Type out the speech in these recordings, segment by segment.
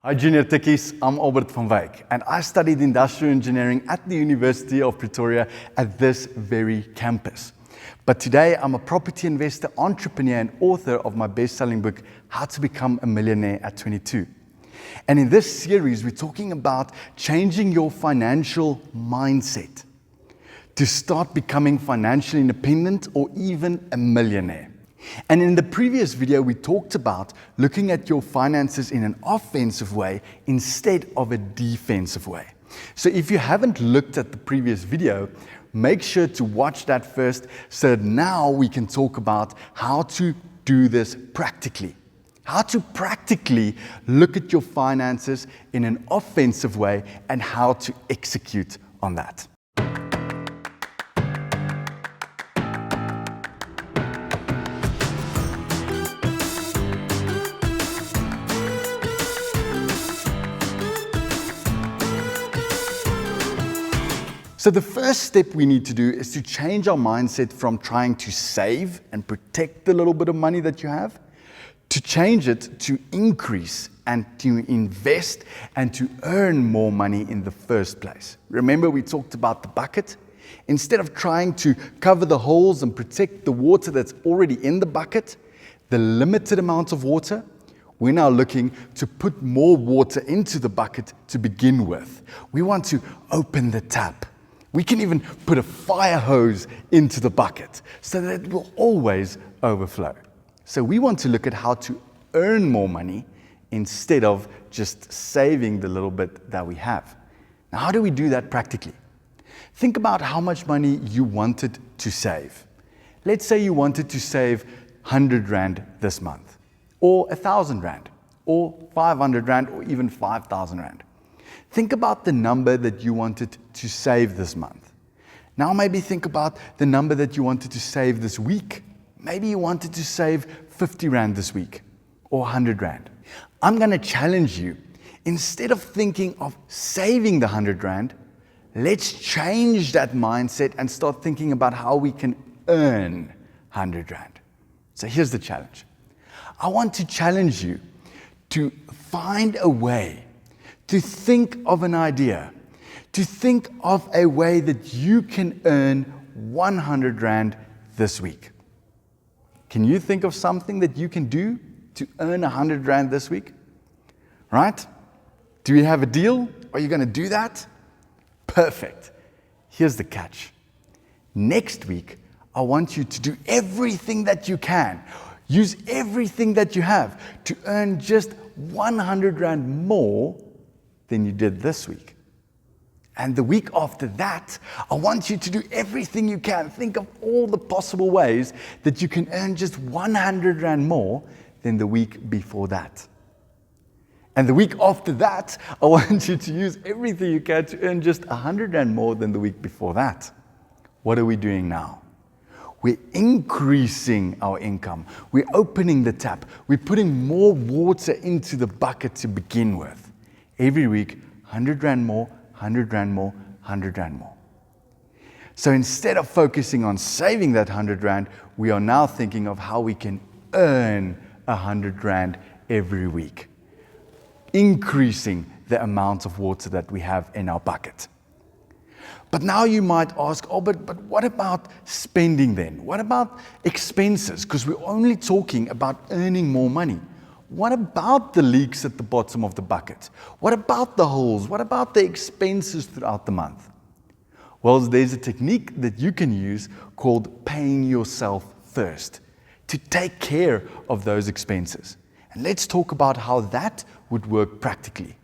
Hi Junior Tikkies, I'm Albert van Wyk and I studied industrial engineering at the University of Pretoria at this very campus. But today I'm a property investor, entrepreneur and author of my best-selling book, How to Become a Millionaire at 22. And in this series we're talking about changing your financial mindset to start becoming financially independent or even a millionaire. And in the previous video, we talked about looking at your finances in an offensive way instead of a defensive way. So if you haven't looked at the previous video, make sure to watch that first so that now we can talk about how to do this practically. How to practically look at your finances in an offensive way and how to execute on that. So the first step we need to do is to change our mindset from trying to save and protect the little bit of money that you have, to change it to increase and to invest and to earn more money in the first place. Remember we talked about the bucket? Instead of trying to cover the holes and protect the water that's already in the bucket, the limited amount of water, we're now looking to put more water into the bucket to begin with. We want to open the tap. We can even put a fire hose into the bucket so that it will always overflow. So we want to look at how to earn more money instead of just saving the little bit that we have. Now, how do we do that practically? Think about how much money you wanted to save. Let's say you wanted to save 100 Rand this month, or 1,000 Rand, or 500 Rand, or even 5,000 Rand. Think about the number that you wanted to save this month. Now maybe think about the number that you wanted to save this week. Maybe you wanted to save 50 Rand this week or 100 Rand. I'm going to challenge you. Instead of thinking of saving the 100 Rand, let's change that mindset and start thinking about how we can earn 100 Rand. So here's the challenge. I want to challenge you to find a way to think of an idea, to think of a way that you can earn 100 Rand this week. Can you think of something that you can do to earn 100 Rand this week? Right? Do we have a deal? Are you going to do that? Perfect. Here's the catch. Next week, I want you to do everything that you can. Use everything that you have to earn just 100 Rand more than you did this week. And the week after that, I want you to do everything you can. Think of all the possible ways that you can earn just 100 Rand more than the week before that. And the week after that, I want you to use everything you can to earn just 100 Rand more than the week before that. What are we doing now? We're increasing our income. We're opening the tap. We're putting more water into the bucket to begin with. Every week, 100 Rand more, 100 Rand more, 100 Rand more. So instead of focusing on saving that 100 Rand, we are now thinking of how we can earn 100 Rand every week, increasing the amount of water that we have in our bucket. But now you might ask, oh, but what about spending then? What about expenses? Because we're only talking about earning more money. What about the leaks at the bottom of the bucket? What about the holes? What about the expenses throughout the month? Well, there's a technique that you can use called paying yourself first to take care of those expenses. And let's talk about how that would work practically.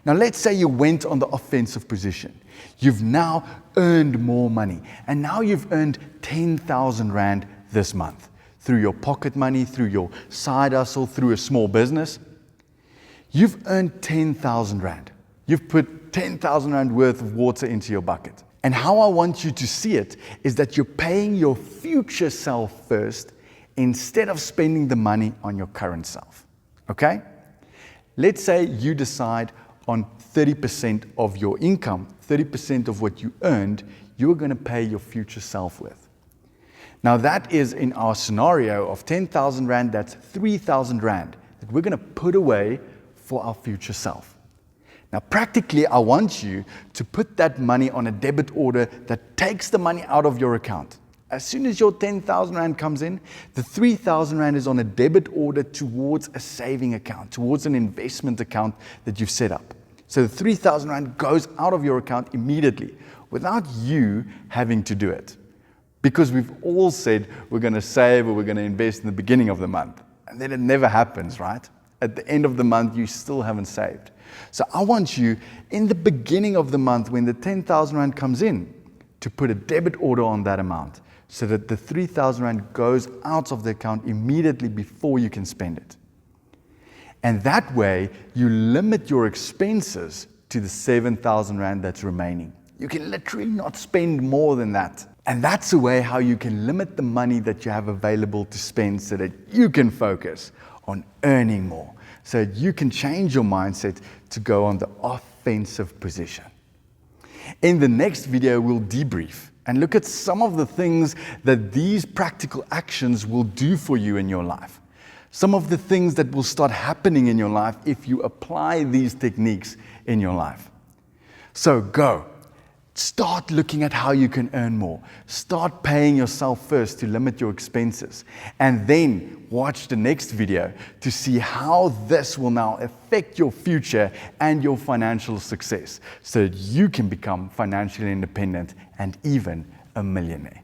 Now, let's say you went on the offensive position. You've now earned more money, and now you've earned 10,000 Rand this month. Through your pocket money, through your side hustle, through a small business. You've earned 10,000 Rand. You've put 10,000 Rand worth of water into your bucket. And how I want you to see it is that you're paying your future self first instead of spending the money on your current self. Okay? Let's say you decide on 30% of your income, 30% of what you earned, you're going to pay your future self with. Now that is in our scenario of 10,000 Rand, that's 3,000 Rand that we're going to put away for our future self. Now, practically, I want you to put that money on a debit order that takes the money out of your account. As soon as your 10,000 Rand comes in, the 3,000 Rand is on a debit order towards a saving account, towards an investment account that you've set up. So the 3,000 Rand goes out of your account immediately without you having to do it. Because we've all said we're going to save or we're going to invest in the beginning of the month. And then it never happens, right? At the end of the month, you still haven't saved. So I want you, in the beginning of the month, when the 10,000 Rand comes in, to put a debit order on that amount so that the 3,000 Rand goes out of the account immediately before you can spend it. And that way, you limit your expenses to the 7,000 Rand that's remaining. You can literally not spend more than that. And that's a way how you can limit the money that you have available to spend so that you can focus on earning more, so that you can change your mindset to go on the offensive position. In the next video, we'll debrief and look at some of the things that these practical actions will do for you in your life. Some of the things that will start happening in your life if you apply these techniques in your life. So go. Start looking at how you can earn more. Start paying yourself first to limit your expenses. And then watch the next video to see how this will now affect your future and your financial success so that you can become financially independent and even a millionaire.